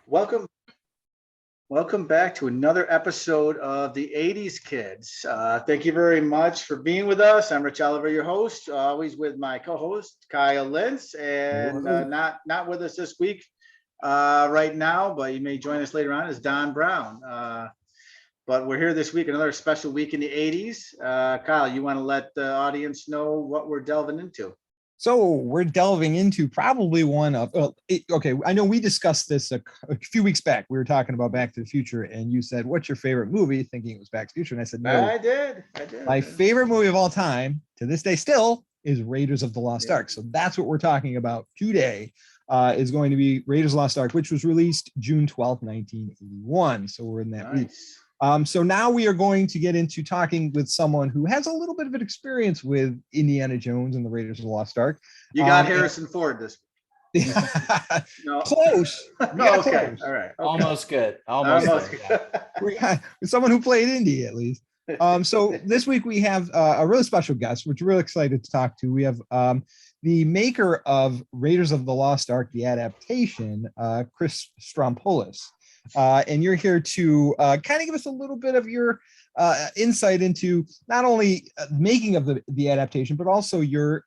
Welcome, welcome back to another episode of the 80's Kids. Thank you very much for being with us. I'm Rich Oliver, your host, always with my co-host Kyle Lentz, and not with us this week right now, but you may join us later on. Is Don Brown. But we're here this week, another special week in the 80's. Kyle, you want to let the audience know what we're delving into? So we're delving into probably one of, I know we discussed this a few weeks back. We were talking about Back to the Future, and you said, what's your favorite movie? Thinking it was Back to the Future. And I said, no. I did. My favorite movie of all time, to this day still, is Raiders of the Lost Ark. So that's what we're talking about today, is going to be Raiders of the Lost Ark, which was released June 12th, 1981. So we're in that week. So now we are going to get into talking with someone who has a little bit of an experience with Indiana Jones and the Raiders of the Lost Ark. You got Harrison Ford this week. No. Close. Okay. Close. All right. Okay. Almost good. Almost good. We got someone who played Indy at least. So this week we have a really special guest, which we're really excited to talk to. We have the maker of Raiders of the Lost Ark, the adaptation, Chris Stompolous. And you're here to kind of give us a little bit of your insight into not only making of the adaptation, but also your,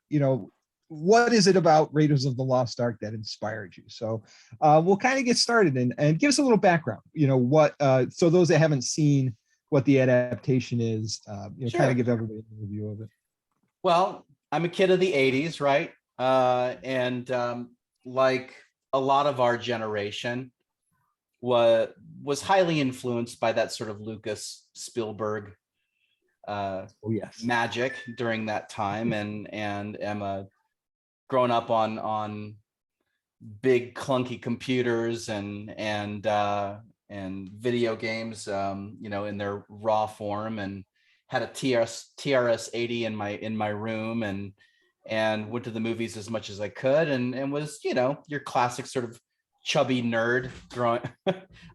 what is it about Raiders of the Lost Ark that inspired you? So we'll kind of get started and give us a little background, so those that haven't seen what the adaptation is, Sure. Kind of give everybody an overview of it. Well, I'm a kid of the 80's, right? And like a lot of our generation, was highly influenced by that sort of Lucas Spielberg magic during that time, and Emma growing up on big clunky computers and video games, in their raw form, and had a TRS 80 in my room, and went to the movies as much as I could, and was your classic sort of chubby nerd growing.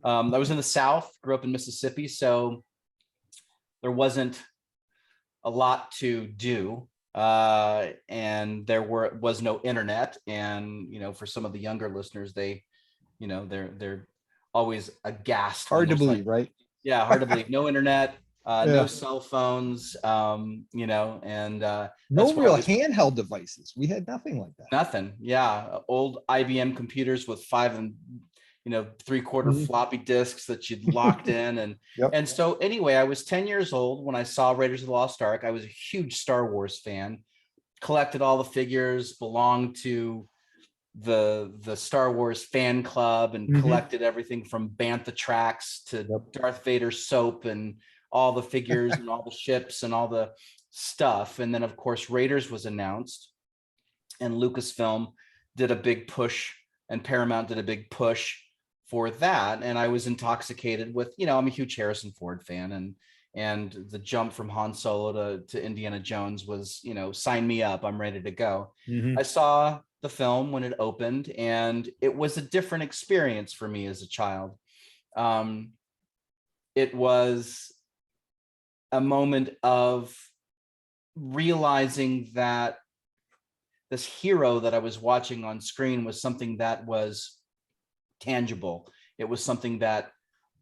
I was in the South, grew up in Mississippi, so there wasn't a lot to do, and there was no internet. And for some of the younger listeners, they're always aghast. Hard to believe, right? Yeah, hard to believe. No internet. No cell phones, and no real handheld devices. We had nothing like that. Nothing. Yeah. Old IBM computers with 5 3/4 floppy disks that you'd locked in. And, and so anyway, I was 10 years old when I saw Raiders of the Lost Ark. I was a huge Star Wars fan, collected all the figures, belonged to the Star Wars fan club, and collected everything from Bantha tracks to Darth Vader soap and all the figures and all the ships and all the stuff. And then of course Raiders was announced, and Lucasfilm did a big push, and Paramount did a big push for that. And I was intoxicated with, I'm a huge Harrison Ford fan, and the jump from Han Solo to Indiana Jones was, sign me up, I'm ready to go. I saw the film when it opened, and it was a different experience for me as a child. It was a moment of realizing that this hero that I was watching on screen was something that was tangible. It was something that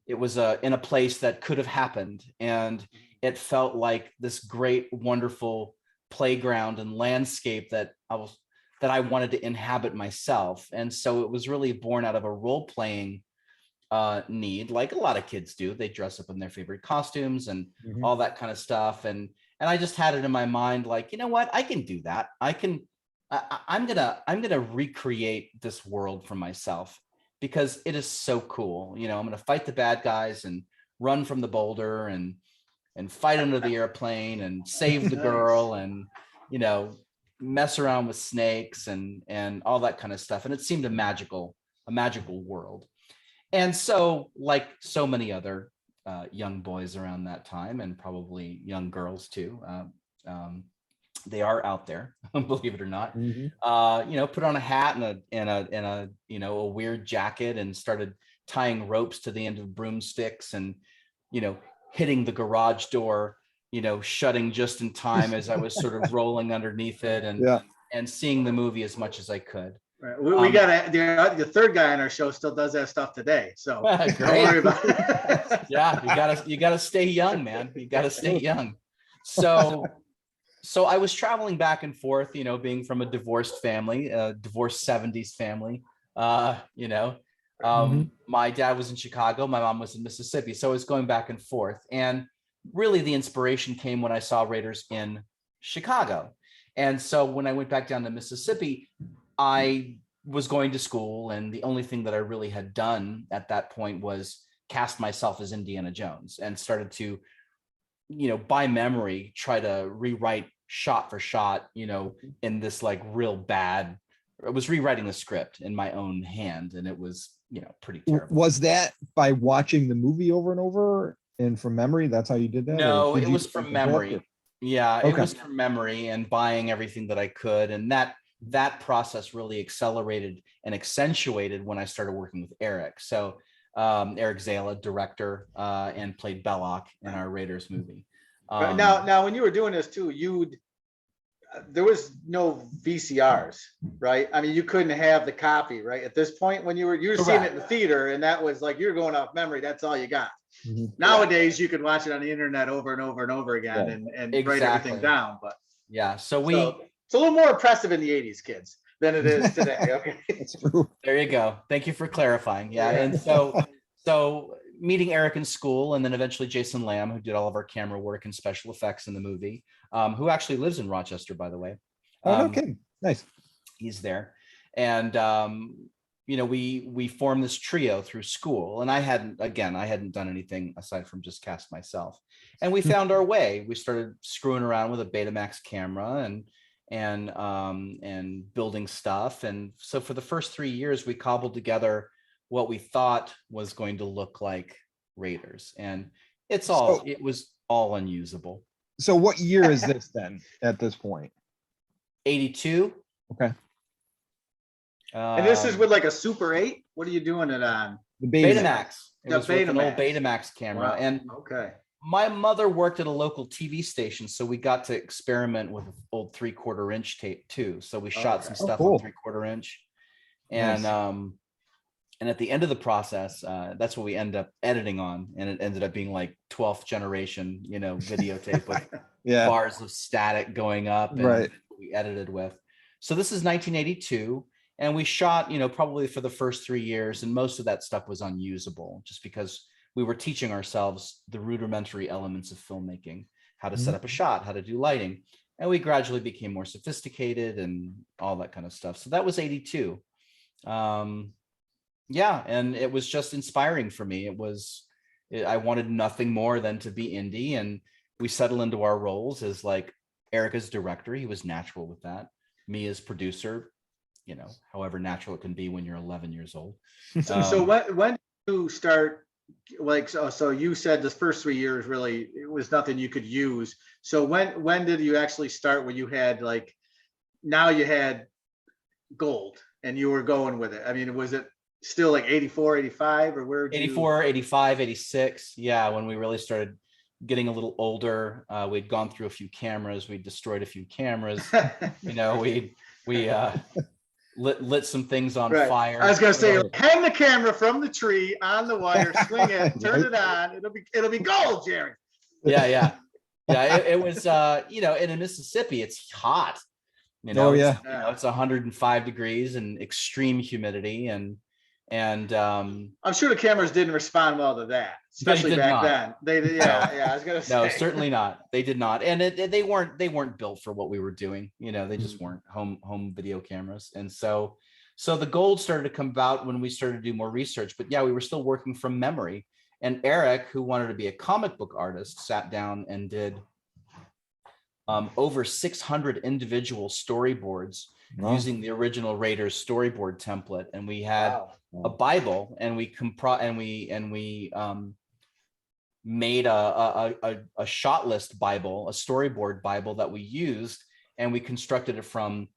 it was in a place that could have happened, and it felt like this great, wonderful playground and landscape that I wanted to inhabit myself. And so it was really born out of a role-playing need, like a lot of kids do. They dress up in their favorite costumes and all that kind of stuff, and I just had it in my mind, like, what, I can do that. I'm gonna recreate this world for myself, because it is so cool. I'm gonna fight the bad guys and run from the boulder and fight under the airplane and save the girl and mess around with snakes and all that kind of stuff. And it seemed a magical world. And so, like so many other young boys around that time, and probably young girls too, they are out there, believe it or not. Put on a hat and a weird jacket, and started tying ropes to the end of broomsticks, and hitting the garage door, shutting just in time as I was sort of rolling underneath it, and seeing the movie as much as I could. Right. We got the third guy on our show still does that stuff today, so don't worry about it. Yeah, you gotta stay young, man. You gotta stay young. So I was traveling back and forth, you know, being from a divorced family, a divorced 70s family. My dad was in Chicago, my mom was in Mississippi, so I was going back and forth. And really, the inspiration came when I saw Raiders in Chicago. And so when I went back down to Mississippi, I was going to school, and the only thing that I really had done at that point was cast myself as Indiana Jones and started to, you know, by memory, try to rewrite shot for shot, you know, in this like real bad, I was rewriting the script in my own hand, and it was, you know, pretty terrible. Was that by watching the movie over and over and from memory? That's how you did that? No, it was from memory. Yeah, okay. It was from memory and buying everything that I could. And that process really accelerated and accentuated when I started working with Eric. So Eric Zala, director, and played Belloc in our Raiders movie. Now, when you were doing this too, there was no VCRs, right? I mean, you couldn't have the copy, right? At this point, when you were seeing it in the theater, and that was like you're going off memory. That's all you got. Mm-hmm. Nowadays, you can watch it on the internet over and over and over again, and write everything down. But yeah, so it's a little more impressive in the 80s, kids, than it is today. Okay, that's true. There you go. Thank you for clarifying. Yeah. And so meeting Eric in school, and then eventually Jason Lamb, who did all of our camera work and special effects in the movie, who actually lives in Rochester, by the way. Oh, no kidding. Nice. He's there. And, you know, we formed this trio through school, and I hadn't done anything aside from just cast myself. And we found our way. We started screwing around with a Betamax camera and building stuff. And so for the first 3 years, we cobbled together what we thought was going to look like Raiders, and it was all unusable. So what year is this then at this point? 82. Okay. And this is with like a Super 8? What are you doing it on? The Betamax. It was with an old Betamax camera. Wow. And okay. My mother worked at a local TV station, so we got to experiment with old 3/4 inch tape too. So we shot some stuff on 3/4 inch. And nice. And at the end of the process, that's what we end up editing on. And it ended up being like 12th generation, you know, videotape with bars of static going up, and we edited with. So this is 1982. And we shot, you know, probably for the first 3 years, and most of that stuff was unusable just because we were teaching ourselves the rudimentary elements of filmmaking, how to set up a shot, how to do lighting. And we gradually became more sophisticated and all that kind of stuff. So that was 82. And it was just inspiring for me. I wanted nothing more than to be indie, and we settled into our roles as like Eric as director. He was natural with that. Me as producer, you know, however natural it can be when you're 11 years old. So when did you start, like, so you said the first 3 years really, it was nothing you could use. So when did you actually start when you had like, now you had gold and you were going with it? I mean, was it still like 84, 85, or where? 84, 85, 86. Yeah, when we really started getting a little older, we'd gone through a few cameras, we destroyed a few cameras. You know, we lit some things on fire. I was gonna say, hang the camera from the tree on the wire, swing it, turn it on. It'll be gold, Jerry. Yeah. It was, you know, in Mississippi, it's hot. You know, it's 105 degrees and extreme humidity, and I'm sure the cameras didn't respond well to that, especially back then. I was gonna say. No, certainly not. They did not, and they weren't built for what we were doing. You know, they just weren't home video cameras. And so the gold started to come about when we started to do more research. But yeah, we were still working from memory. And Eric, who wanted to be a comic book artist, sat down and did over 600 individual storyboards using the original Raiders storyboard template. And we had a Bible, and we made a shot list Bible, a storyboard Bible that we used, and we constructed it from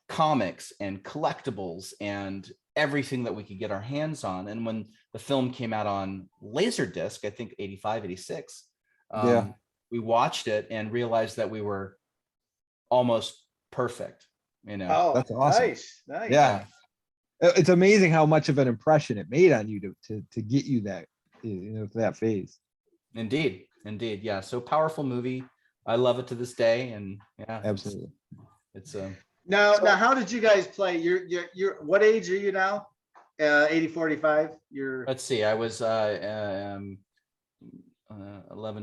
comics and collectibles and everything that we could get our hands on. And when the film came out on Laserdisc, I think 85, 86, we watched it and realized that we were almost perfect. You know, that's awesome. Nice. Yeah. It's amazing how much of an impression it made on you to get you that, to that phase. Indeed. Yeah. So powerful movie. I love it to this day. And yeah, Absolutely. it's Now, how did you guys play? You're what age are you now? 80, 45? Let's see. I was 11,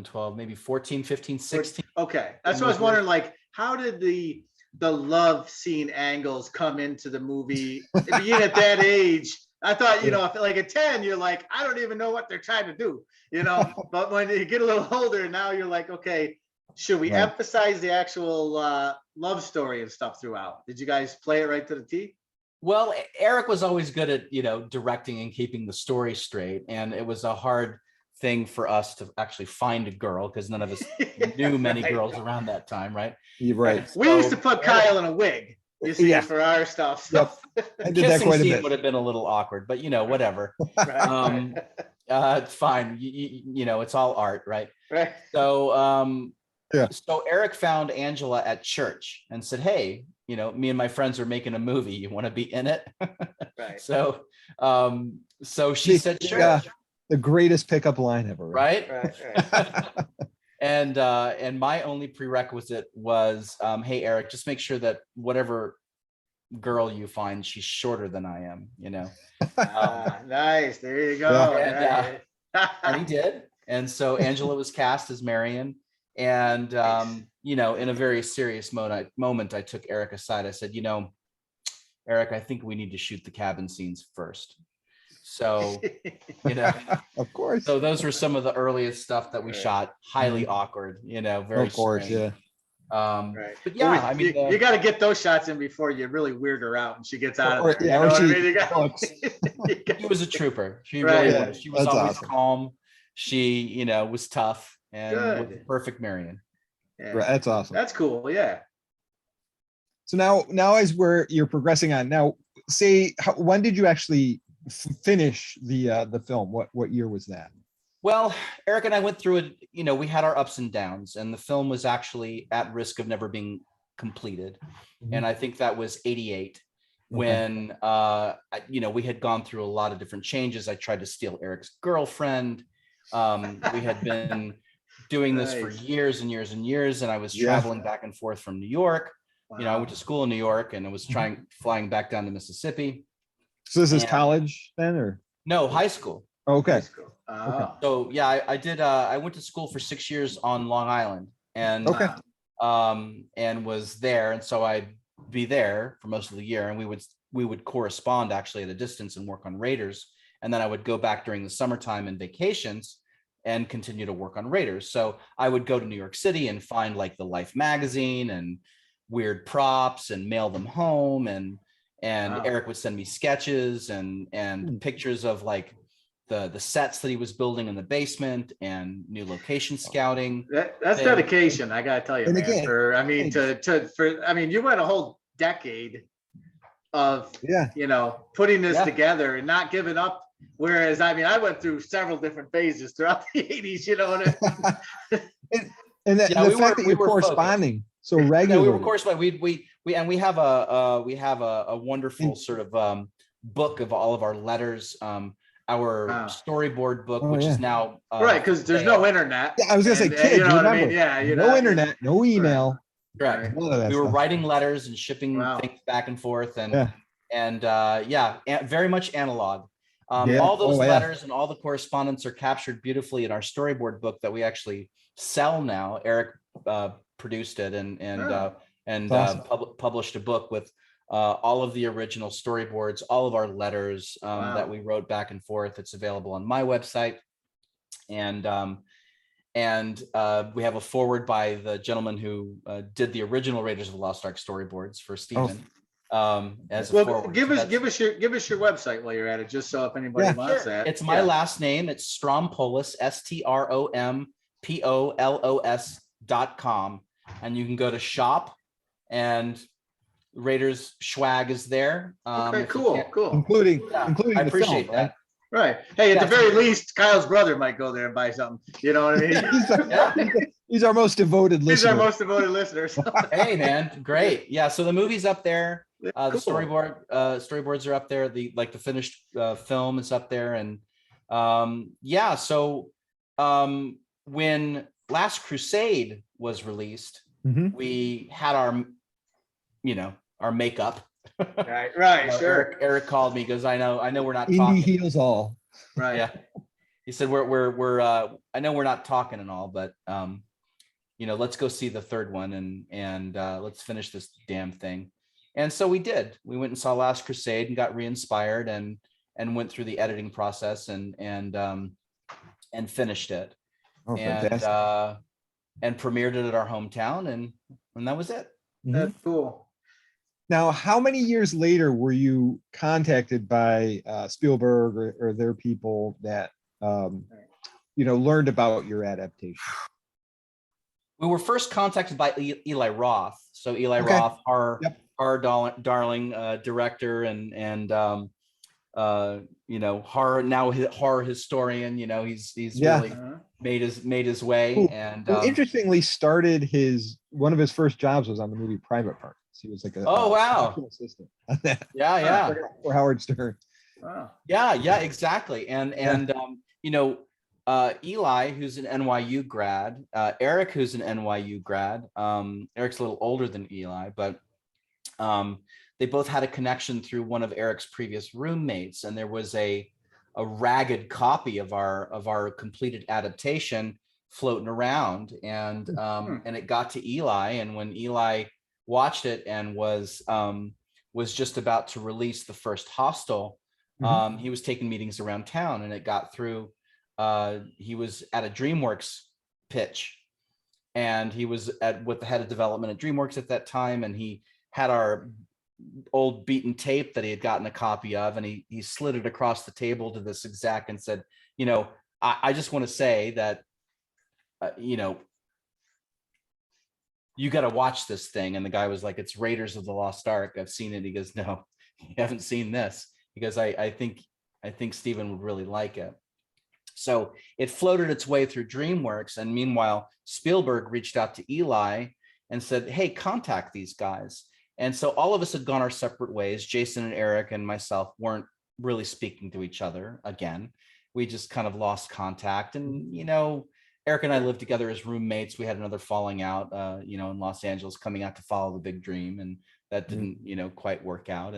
12, maybe 14, 15, 16. Okay. That's what I was wondering, like, how did the love scene angles come into the movie? Being at that age, I thought, if like at 10, you're like, I don't even know what they're trying to do, but when you get a little older, now you're like, okay, should we emphasize the actual love story and stuff throughout? Did you guys play it right to the T? Well, Eric was always good at, directing and keeping the story straight. And it was a hard thing for us to actually find a girl because none of us knew many girls around that time, right? You're right. We used to put Kyle in a wig, you see, for our stuff. Yep. I did that Kissing quite a scene bit. would have been a little awkward, but whatever. It's fine. It's all art, right? Right. So, so Eric found Angela at church and said, "Hey, me and my friends are making a movie. You want to be in it?" Right. So she said, "Sure." Yeah. The greatest pickup line ever. Right. And my only prerequisite was, "Hey, Eric, just make sure that whatever girl you find, she's shorter than I am." Nice. There you go. And he did. And so Angela was cast as Marion. And in a very serious moment, I took Eric aside. I said, Eric, I think we need to shoot the cabin scenes first. So, of course. So those were some of the earliest stuff that we shot. Highly awkward, very of course, strange. Right. But yeah, I mean, you got to get those shots in before you really weird her out and she gets out of there. She was a trooper. She really was. She was always calm. She, was tough and was the perfect Marion. Yeah. Right, that's awesome. That's cool. Yeah. So now as you're progressing on now, when did you actually finish the film? What year was that? Well, Eric and I went through it. We had our ups and downs, and the film was actually at risk of never being completed. Mm-hmm. And I think that was 88 when we had gone through a lot of different changes. I tried to steal Eric's girlfriend. We had been doing this for years and years and years, and I was traveling back and forth from New York. Wow. I went to school in New York, and I was flying back down to Mississippi. So this is college then, or no, high school? Okay. High school. Okay. So yeah, I did. I went to school for 6 years on Long Island, and and was there, and so I'd be there for most of the year, and we would correspond actually at a distance and work on Raiders, and then I would go back during the summertime and vacations and continue to work on Raiders. So I would go to New York City and find like the Life magazine and weird props and mail them home, and Eric would send me sketches and pictures of like the sets that he was building in the basement and new location scouting. That's dedication, I gotta tell you, man. You went a whole decade of putting this together and not giving up. Whereas I went through several different phases throughout the 80s, the fact that you're corresponding so regularly. We were corresponding. We have a wonderful sort of book of all of our letters. Our storyboard book, which is now because there's no internet. Yeah, I was gonna say, kids, remember? No internet, no email. Correct. We were writing letters and shipping things back and forth, and very much analog. All those letters and all the correspondence are captured beautifully in our storyboard book that we actually sell now. Eric produced it and published a book with all of the original storyboards, all of our letters that we wrote back and forth. It's available on my website, and we have a foreword by the gentleman who did the original Raiders of the Lost Ark storyboards for Stephen. Give us your website while you're at it, just so if anybody wants that. It's my last name. It's Stompolous, STROMPOLOS.com, and you can go to shop, and Raiders swag is there. Okay, cool. Including I appreciate film, that. Right. Hey, at the very least, Kyle's brother might go there and buy something. You know what I mean? He's our most devoted listener. He's our most devoted listeners. Hey, man, great. Yeah, so the movie's up there. The Cool. storyboards are up there. The finished film is up there, and so when Last Crusade was released, we had our makeup. Right, sure. Eric called me because I know we're not Indie talking. heals all. Right. Yeah, he said we're I know we're not talking and all, but let's go see the third one and let's finish this damn thing. And so we did. We went and saw Last Crusade and got re-inspired and went through the editing process and finished it. Oh, and fantastic. and premiered it at our hometown, and that was it. That's cool. Now, how many years later were you contacted by Spielberg or their people that learned about your adaptation? We were first contacted by Eli Roth. So Eli Roth, our darling director and horror historian. He's really made his way. Who, and who interestingly started one of his first jobs was on the movie Private Parts. He was like a assistant on that. For Howard Stern. Wow. Yeah, exactly. And Eli, who's an NYU grad, Eric, who's an NYU grad. Eric's a little older than Eli, but they both had a connection through one of Eric's previous roommates, and there was a ragged copy of our completed adaptation floating around, and it got to Eli, and when Eli watched it and was just about to release the first Hostel, he was taking meetings around town, and it got through. He was at a DreamWorks pitch, and he was with the head of development at DreamWorks at that time, and he had our old beaten tape that he had gotten a copy of, and he slid it across the table to this exec and said, I just want to say that you got to watch this thing. And the guy was like, it's Raiders of the Lost Ark. I've seen it. He goes, no, you haven't seen this. He goes, I think Steven would really like it. So it floated its way through DreamWorks. And meanwhile, Spielberg reached out to Eli and said, hey, contact these guys. And so all of us had gone our separate ways. Jason and Eric and myself weren't really speaking to each other again. We just kind of lost contact. And, Eric and I lived together as roommates. We had another falling out, in Los Angeles, coming out to follow the big dream. And that didn't, quite work out.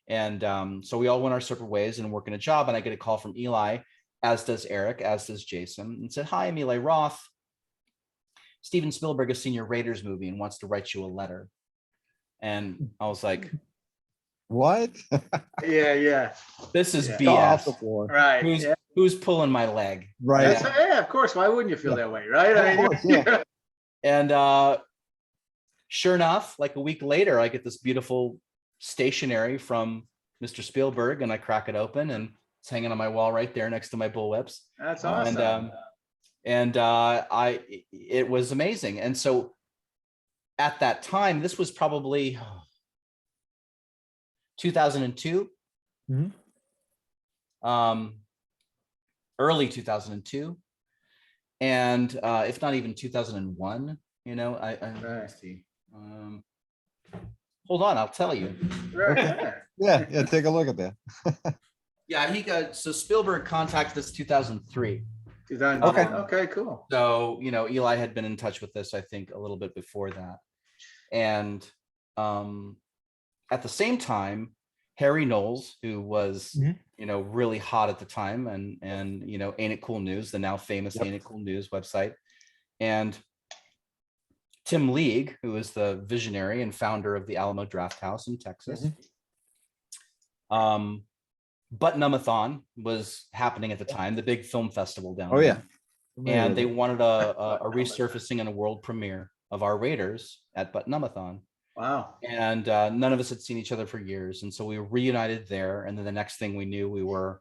And so we all went our separate ways and working a job. And I get a call from Eli, as does Eric, as does Jason, and said, hi, I'm Eli Roth. Steven Spielberg has seen your Raiders movie and wants to write you a letter. And I was like, what? Yeah. This is BS. Right. Who's pulling my leg? Right. Yeah, of course. Why wouldn't you feel that way? Right. And sure enough, like a week later, I get this beautiful stationery from Mr. Spielberg, and I crack it open, and it's hanging on my wall right there next to my bullwhips. That's awesome. It was amazing. And so at that time, this was probably 2002, early 2002, and if not even 2001. Let's see. Hold on, I'll tell you. Right. Yeah, take a look at that. Yeah, so Spielberg contacted us 2003. Okay, cool. So, Eli had been in touch with this, I think, a little bit before that. And at the same time, Harry Knowles, who was, really hot at the time, and Ain't It Cool News, the now famous Ain't It Cool News website, and Tim League, who is the visionary and founder of the Alamo Drafthouse in Texas. Butt-Numb-a-thon was happening at the time, the big film festival down there. Yeah. And they wanted a resurfacing and a world premiere of our Raiders at Butt-Numb-a-thon. Wow. And none of us had seen each other for years. And so we were reunited there. And then the next thing we knew, we were,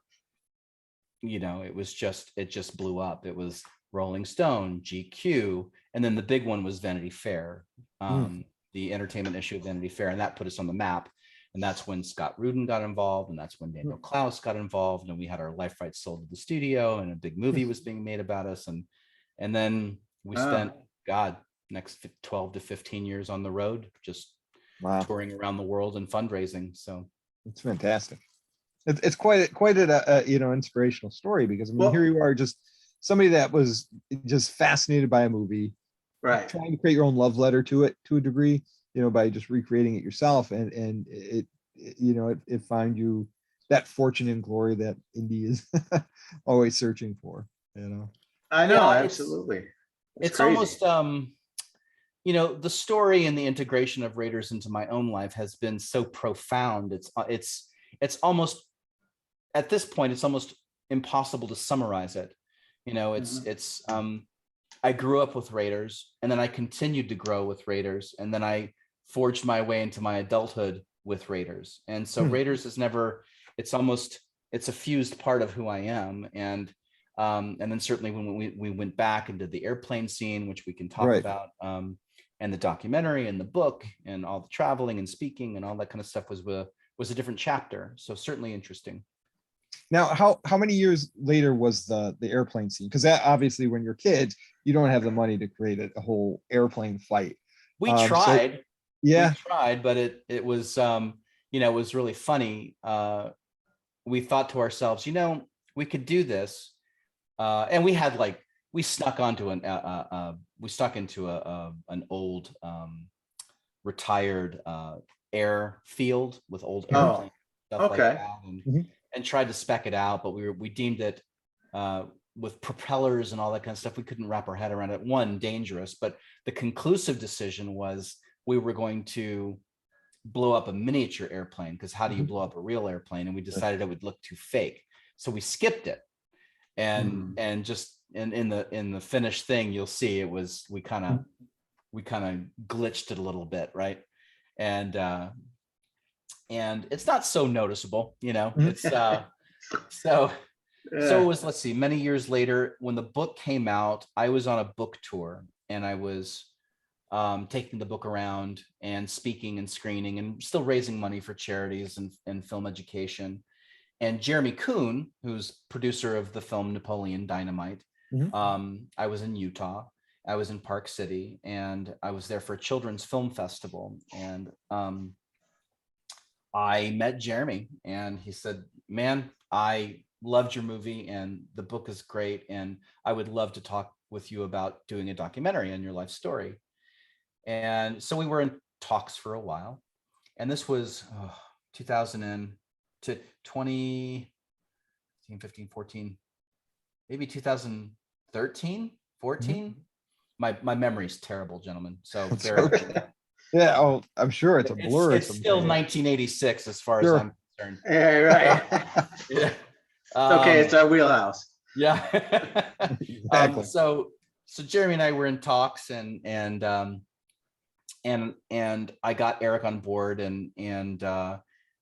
it just blew up. It was Rolling Stone, GQ. And then the big one was Vanity Fair, the entertainment issue of Vanity Fair. And that put us on the map. And that's when Scott Rudin got involved, and that's when Daniel Klaus got involved, and we had our life rights sold to the studio, and a big movie was being made about us, and then we spent next 12 to 15 years on the road, just Wow, touring around the world and fundraising. So it's fantastic. It's quite a inspirational story, because I mean, Well, here you are, just somebody that was just fascinated by a movie, right. trying to create your own love letter to it to a degree, by just recreating it yourself, and it found you that fortune and glory that indie is always searching for. I know, yeah, absolutely. It's it's crazy. almost the story and the integration of Raiders into my own life has been so profound. It's almost, at this point, it's almost impossible to summarize it. I grew up with Raiders, and then I continued to grow with Raiders, and then I forged my way into my adulthood with Raiders. And so Raiders is never, it's a fused part of who I am. And then certainly when we went back and did the airplane scene, which we can talk Right. about, and the documentary and the book and all the traveling and speaking and all that kind of stuff was a different chapter. So certainly interesting. Now, how many years later was the airplane scene? Because that, obviously, when you're kids, you don't have the money to create a whole airplane fight. We tried. Yeah. We tried, but it was it was really funny. We thought to ourselves, we could do this, and we had we snuck onto an old retired airfield with old airplanes, stuff like that, and tried to spec it out, but we deemed it with propellers and all that kind of stuff, we couldn't wrap our head around it. One, dangerous, but the conclusive decision was we were going to blow up a miniature airplane, because how do you blow up a real airplane? And we decided it would look too fake, so we skipped it. And just in the finished thing, you'll see it was, we kind of glitched it a little bit, right? And it's not so noticeable, it's so it was, let's see, many years later, when the book came out, I was on a book tour, and I was taking the book around and speaking and screening and still raising money for charities and film education. And Jeremy Kuhn, who's producer of the film Napoleon Dynamite, I was in Utah, I was in Park City, and I was there for a children's film festival. And I met Jeremy, and he said, man, I loved your movie and the book is great, and I would love to talk with you about doing a documentary on your life story. And so we were in talks for a while, and this was 2020, 15, 14, maybe 2013, 14. My memory's terrible, gentlemen, so yeah, oh, I'm sure it's a blur. It's still 1986 as far as I'm concerned. Yeah, right. Yeah. Okay, it's our wheelhouse. Yeah. Exactly. So Jeremy and I were in talks, and I got Eric on board and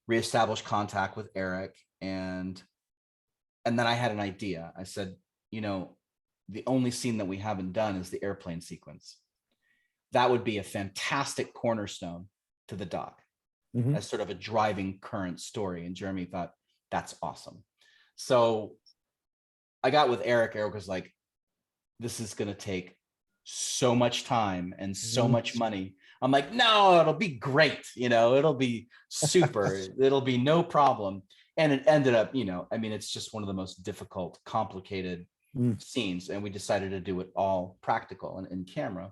reestablished contact with Eric, and then I had an idea. I said, the only scene that we haven't done is the airplane sequence. That would be a fantastic cornerstone to the doc, as sort of a driving current story. And Jeremy thought, that's awesome. So I got with Eric. Eric was like, this is going to take so much time and so much money. I'm like, no, it'll be great. It'll be super. It'll be no problem. And it ended up, it's just one of the most difficult, complicated scenes. And we decided to do it all practical and in camera.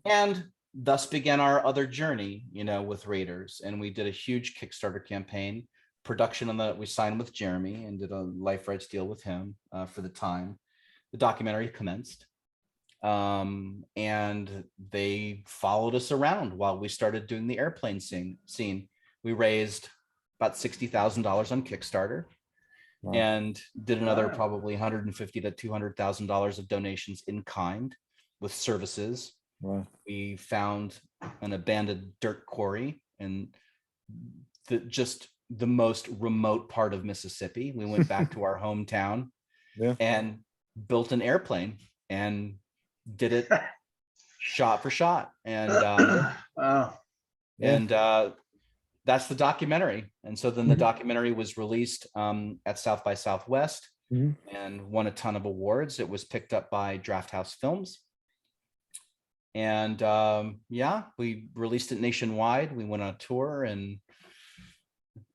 And thus began our other journey, with Raiders. And we did a huge Kickstarter campaign, production on that. We signed with Jeremy and did a life rights deal with him for the time. The documentary commenced, and they followed us around while we started doing the airplane scene. We raised about $60,000 on Kickstarter. Wow. And did another probably $150,000 to $200,000 of donations in kind with services. Wow. We found an abandoned dirt quarry in just the most remote part of Mississippi. We went back to our hometown and built an airplane and did it shot for shot. And that's the documentary. And so then the documentary was released at South by Southwest and won a ton of awards. It was picked up by Draft House Films. And yeah, we released it nationwide. We went on a tour and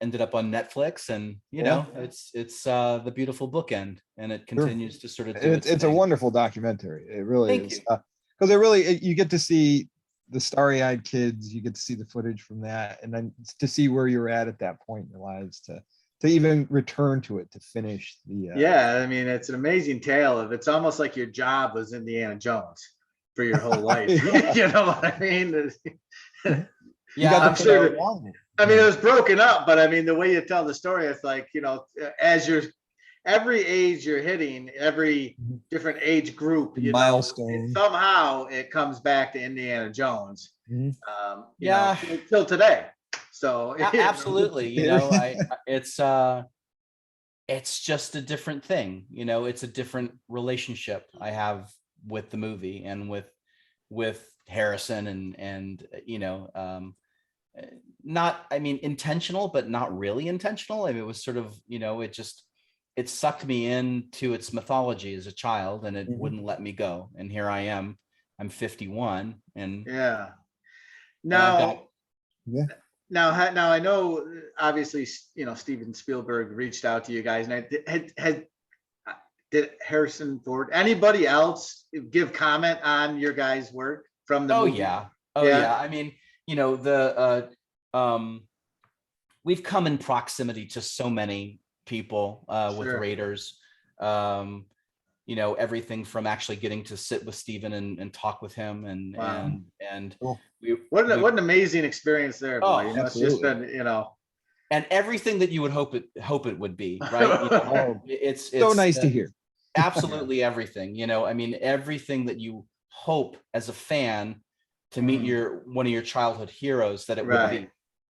ended up on Netflix, and it's the beautiful bookend, and it continues to sort of do it's a wonderful documentary. It really Thank is, you. because you get to see the starry-eyed kids, you get to see the footage from that, and then to see where you're at that point in your lives, to even return to it, to finish the Yeah, I mean, it's an amazing tale of, it's almost like your job was Indiana Jones for your whole life. Yeah. You know what I mean? Yeah, I'm sure that, long. I mean, it was broken up, but I mean, the way you tell the story, it's like, you know, as you're, every age you're hitting, every different age group, you know, Milestone. somehow it comes back to Indiana Jones, Mhm. you know, till today. So absolutely. You know, it's just a different thing. You know, it's a different relationship I have with the movie and with Harrison, and you know, not, I mean, intentional, but not really intentional. I mean, it was sort of, you know, it sucked me into its mythology as a child, and it wouldn't let me go. And here I am. I'm 51, and yeah. and I've got Now, I know, obviously, you know, Steven Spielberg reached out to you guys, and did Harrison Ford, anybody else give comment on your guys' work from the movie? yeah. I mean, you know, we've come in proximity to so many people with Raiders. You know, everything from actually getting to sit with Steven and talk with him, and cool. What an amazing experience there, boy. You must just been, you know, and everything that you would hope it would be, right? You know, it's so nice to hear. Absolutely everything, you know. I mean, everything that you hope as a fan to meet one of your childhood heroes, that it would be,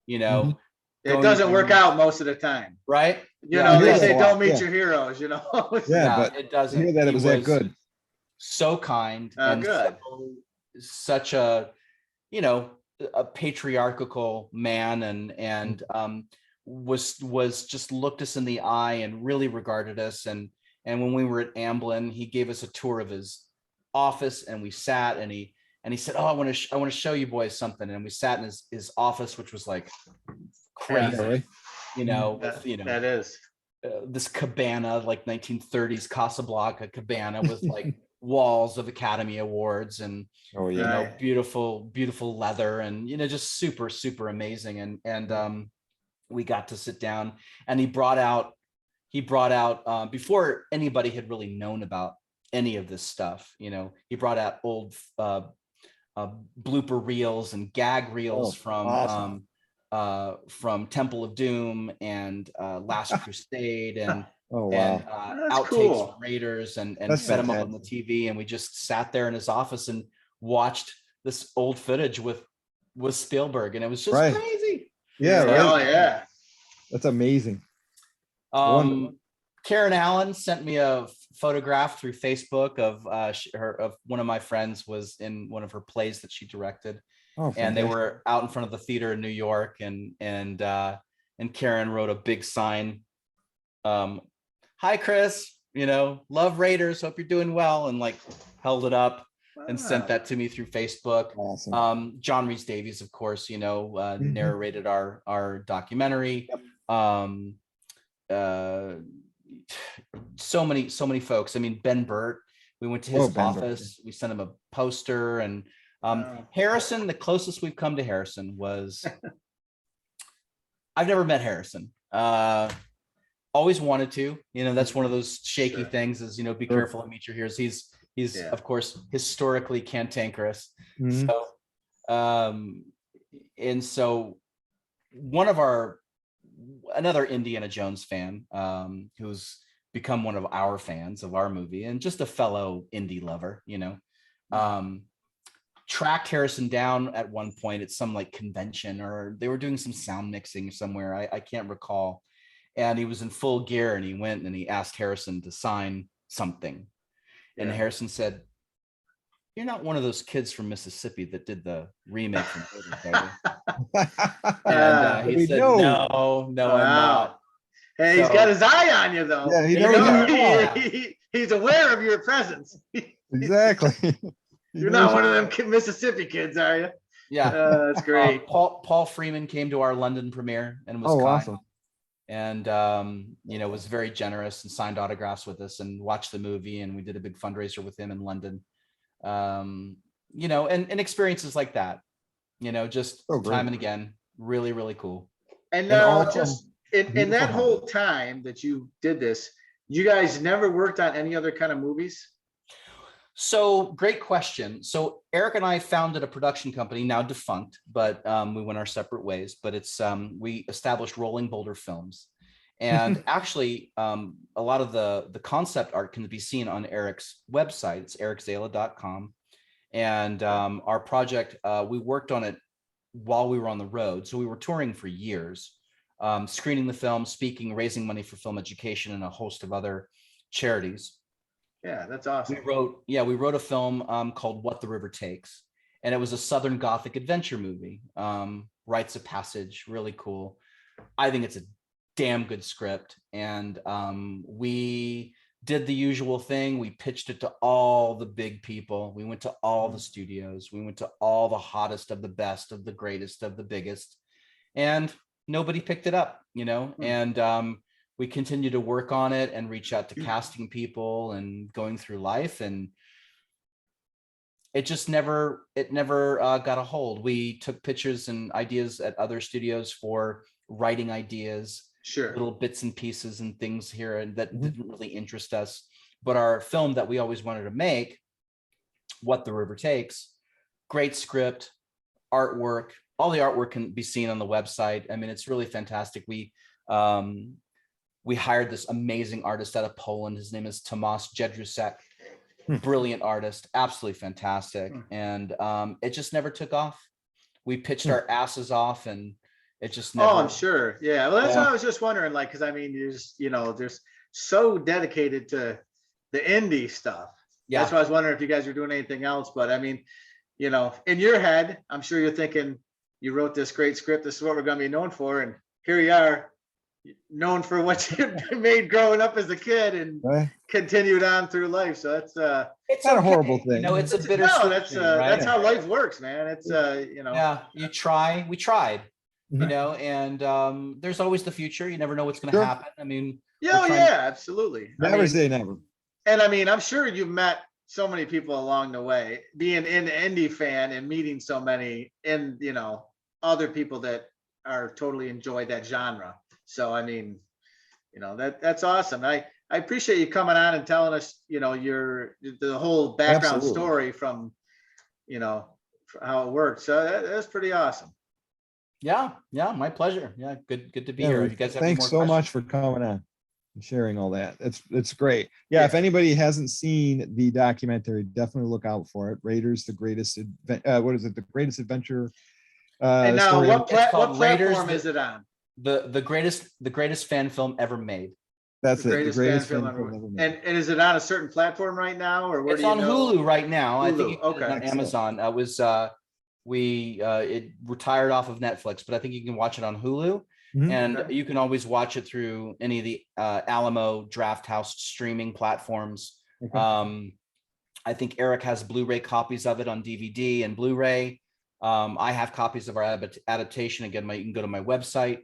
you know. It doesn't work out most of the time, right? You know, they say don't meet your heroes, you know. But it doesn't. Hear that it was that good. So kind and good. Such a, you know, a patriarchal man, and was just looked us in the eye and really regarded us. And when we were at Amblin, he gave us a tour of his office, and we sat, and he said, "Oh, I want to show you boys something." And we sat in his office, which was like crazy, you know, that is this cabana, like 1930s Casablanca cabana with like walls of Academy Awards, and you know, beautiful leather, and you know, just super amazing. And we got to sit down, and he brought out before anybody had really known about any of this stuff, you know, he brought out old blooper reels and gag reels from Temple of Doom and Last Crusade, and outtakes from Raiders, and set them up on the TV. And we just sat there in his office and watched this old footage with Spielberg, and it was just crazy. Oh yeah, that's amazing. Karen Allen sent me a photograph through Facebook of one of my friends was in one of her plays that she directed. And they were out in front of the theater in New York, and Karen wrote a big sign, "Hi Chris, you know, love Raiders, hope you're doing well," and like held it up and sent that to me through Facebook. Awesome. John Rhys Davies, of course, you know, narrated our documentary. So many folks. I mean, Ben Burt, we went to his office, we sent him a poster, and Harrison, the closest we've come to Harrison was I've never met Harrison. Always wanted to, you know, that's one of those shaky things, is, you know, be careful and meet your heroes. He's of course historically cantankerous. So and so another Indiana Jones fan, who's become one of our fans of our movie, and just a fellow indie lover, you know, tracked Harrison down at one point at some like convention, or they were doing some sound mixing somewhere. I can't recall. And he was in full gear, and he went and he asked Harrison to sign something. And Harrison said, "You're not one of those kids from Mississippi that did the remake from Greatest, and he said, no, I'm not." Hey, he's got his eye on you, though. Yeah, he knows he's aware of your presence. Exactly. You're not one of them Mississippi kids, are you? Yeah. That's great. Paul Freeman came to our London premiere and was kind. awesome. And was very generous and signed autographs with us and watched the movie, and we did a big fundraiser with him in London. And experiences like that, just time and again, really, really cool. And awesome. just in that whole time that you did this, you guys never worked on any other kind of movies? So great question. So Eric and I founded a production company, now defunct, but we went our separate ways. But it's we established Rolling Boulder Films, and actually a lot of the concept art can be seen on Eric's website. It's ericzala.com, and our project we worked on it while we were on the road. So we were touring for years, screening the film, speaking, raising money for film education, and a host of other charities. Yeah, that's awesome. We wrote a film called What the River Takes, and it was a Southern Gothic adventure movie. Rites of passage, really cool. I think it's a damn good script, and we did the usual thing. We pitched it to all the big people. We went to all the studios. We went to all the hottest of the best, of the greatest, of the biggest, and nobody picked it up, and we continue to work on it and reach out to casting people and going through life, and it just never got a hold. We took pictures and ideas at other studios for writing ideas, little bits and pieces and things here, and that didn't really interest us. But our film that we always wanted to make, What the River Takes, great script, artwork. All the artwork can be seen on the website. I mean, it's really fantastic. We hired this amazing artist out of Poland. His name is Tomasz Jedrzusek. Brilliant artist, absolutely fantastic. And it just never took off. We pitched our asses off, and it just never. Oh, I'm sure. Yeah. Well, that's what I was just wondering, because I mean, they're so dedicated to the indie stuff. Yeah. That's why I was wondering if you guys were doing anything else. But I mean, in your head, I'm sure you're thinking, you wrote this great script. This is what we're going to be known for. And here you are, known for what you made growing up as a kid and continued on through life. So it's not a horrible thing. It's a bittersweet. No, that's how life works, man. It's Yeah, we tried, and there's always the future. You never know what's going to happen. I mean, absolutely. Never say never. And I mean, I'm sure you've met so many people along the way, being an indie fan and meeting so many other people that are totally enjoy that genre. So, I mean, that's awesome. I appreciate you coming on and telling us, the whole background story from, how it works. So that's pretty awesome. Yeah. My pleasure. Yeah. Good to be here. You guys have thanks so much for coming on and sharing all that. It's great. Yeah. If anybody hasn't seen the documentary, definitely look out for it. Raiders, the greatest, The Greatest Adventure. And now what platform Raiders, is it on? The greatest fan film ever made. That's the greatest fan film ever made. And is it on a certain platform right now, or where? It's on Hulu right now. Hulu. I think it's on Amazon. It retired off of Netflix, but I think you can watch it on Hulu, and you can always watch it through any of the Alamo Draft House streaming platforms. I think Eric has Blu-ray copies of it on DVD and Blu-ray. I have copies of our adaptation. Again, you can go to my website.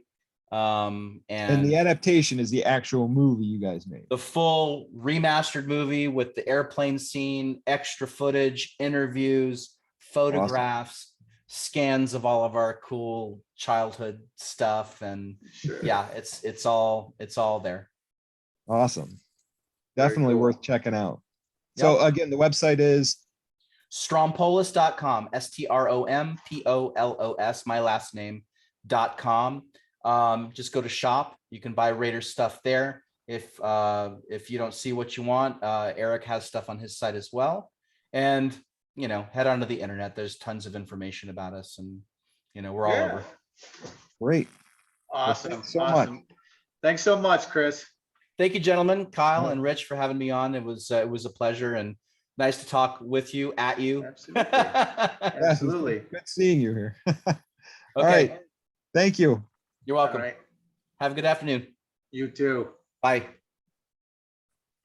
And the adaptation is the actual movie you guys made. The full remastered movie with the airplane scene, extra footage, interviews, photographs, scans of all of our cool childhood stuff. And it's all there. Awesome. Definitely worth checking out. Yep. So again, the website is Stompolous.com, STROMPOLOS, my last name.com. Just go to shop. You can buy Raiders stuff there. If you don't see what you want, Eric has stuff on his site as well. And head onto the internet. There's tons of information about us, and we're all over. Great. Awesome. Thanks so much. Thanks so much, Chris. Thank you, gentlemen, Kyle and Rich, for having me on. It was a pleasure and nice to talk with you, at you. Absolutely. Absolutely. Good seeing you here. Okay. All right. Thank you. You're welcome. All right. Have a good afternoon. You too. Bye.